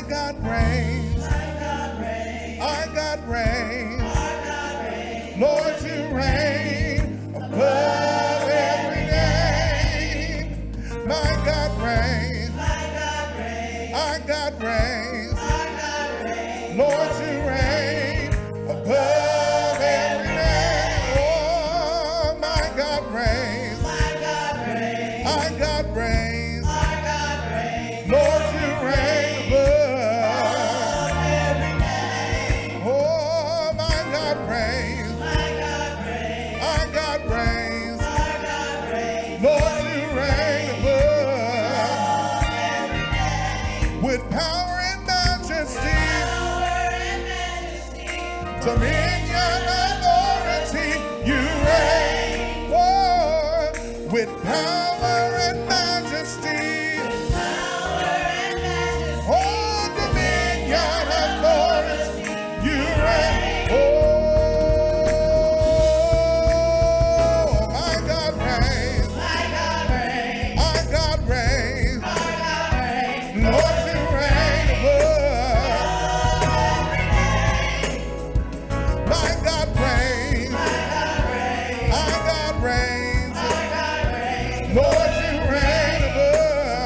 God reigns. Our God reigns. Lord, you reign above every name. My God reigns. Our God reigns. Lord, you reign above every name. Oh, my God reigns. Our God reigns. Lord, you reign above every name. Oh, my God reigns. Our God reigns. Lord, you reign above every name. With power and majesty, dominion, authority, you reign. Oh, with power and majesty, oh, dominion, authority, you reign. Oh, my God reigns. Our God reigns. Lord, you reign above. My God reigns. Our God reigns. Lord, you reign above.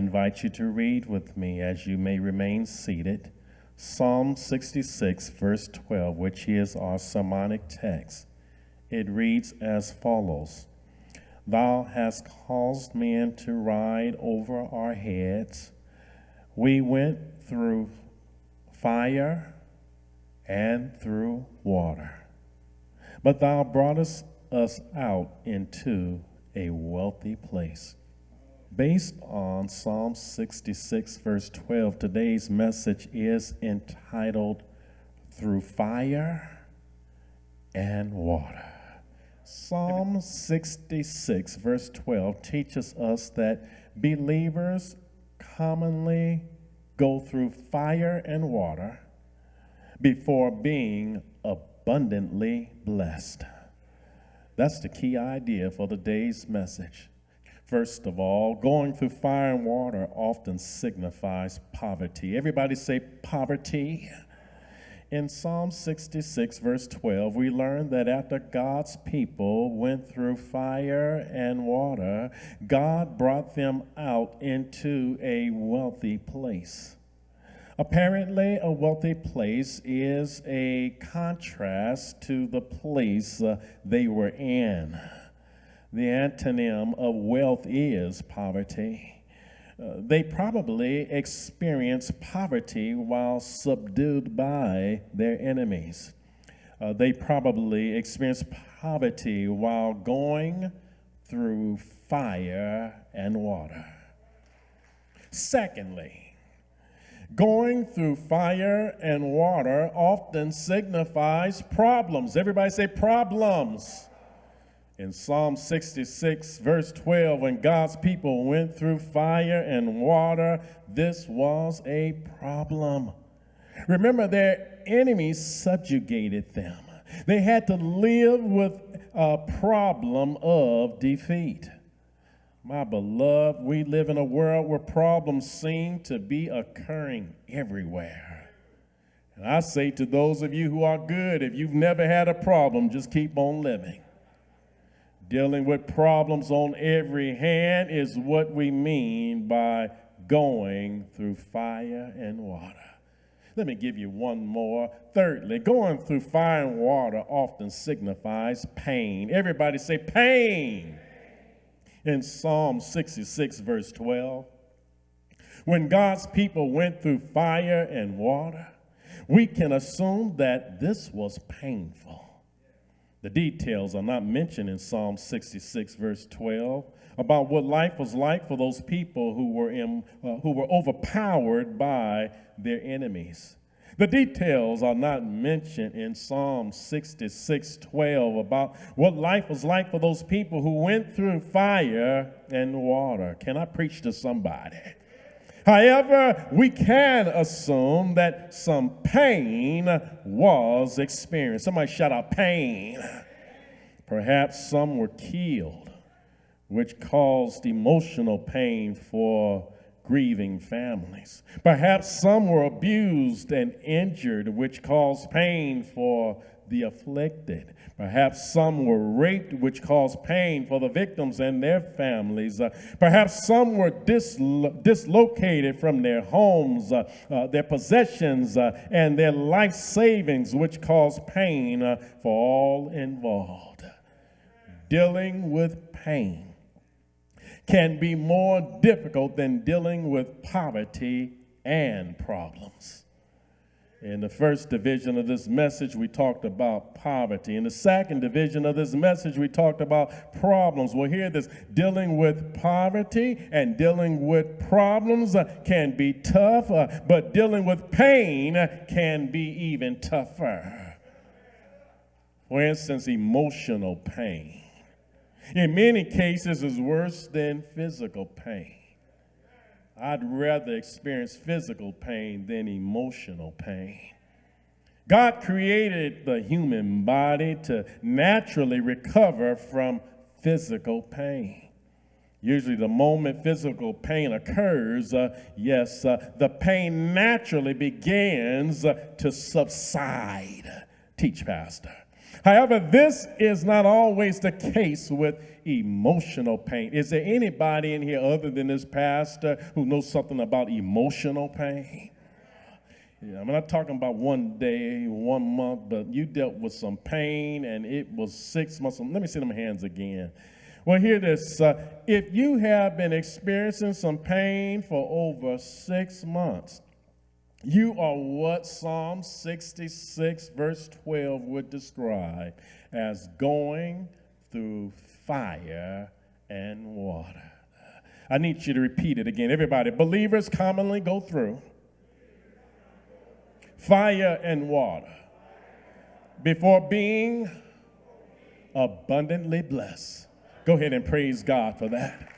invite you to read with me as you may remain seated. Psalm 66, verse 12, which is our sermonic text. It reads as follows: Thou hast caused men to ride over our heads. We went through fire and through water, but thou broughtest us out into a wealthy place. Based on Psalm 66, verse 12, today's message is entitled Through Fire and Water. Psalm 66, verse 12, teaches us that believers commonly go through fire and water before being abundantly blessed. That's the key idea for today's message. First of all, going through fire and water often signifies poverty. Everybody say poverty. In Psalm 66, verse 12, we learn that after God's people went through fire and water, God brought them out into a wealthy place. Apparently, a wealthy place is a contrast to the place they were in. The antonym of wealth is poverty. They probably experienced poverty while subdued by their enemies. They probably experienced poverty while going through fire and water. Secondly, going through fire and water often signifies problems. Everybody say problems. In Psalm 66, verse 12, when God's people went through fire and water, this was a problem. Remember, their enemies subjugated them. They had to live with a problem of defeat. My beloved, we live in a world where problems seem to be occurring everywhere. And I say to those of you who are good, if you've never had a problem, just keep on living. Dealing with problems on every hand is what we mean by going through fire and water. Let me give you one more. Thirdly, going through fire and water often signifies pain. Everybody say pain. In Psalm 66, verse 12, when God's people went through fire and water, we can assume that this was painful. The details are not mentioned in Psalm 66, verse 12, about what life was like for those people who were overpowered by their enemies. The details are not mentioned in Psalm 66:12 about what life was like for those people who went through fire and water. Can I preach to somebody? However, we can assume that some pain was experienced. Somebody shout out pain. Perhaps some were killed, which caused emotional pain for grieving families. Perhaps some were abused and injured, which caused pain for the afflicted. Perhaps some were raped, which caused pain for the victims and their families. Perhaps some were dislocated from their homes, their possessions, and their life savings, which caused pain for all involved. Dealing with pain can be more difficult than dealing with poverty and problems. In the first division of this message, we talked about poverty. In the second division of this message, we talked about problems. Well, hear this. Dealing with poverty and dealing with problems can be tough, but dealing with pain can be even tougher. For instance, emotional pain, in many cases, is worse than physical pain. I'd rather experience physical pain than emotional pain. God created the human body to naturally recover from physical pain. Usually the moment physical pain occurs, the pain naturally begins to subside. Teach, Pastor. However, this is not always the case with emotional pain. Is there anybody in here other than this pastor who knows something about emotional pain? Yeah, I'm not talking about one day, 1 month, but you dealt with some pain and it was 6 months. Let me see them hands again. Well, hear this. If you have been experiencing some pain for over 6 months, you are what Psalm 66, verse 12 would describe as going through fire and water. I need you to repeat it again. Everybody, believers commonly go through fire and water before being abundantly blessed. Go ahead and praise God for that.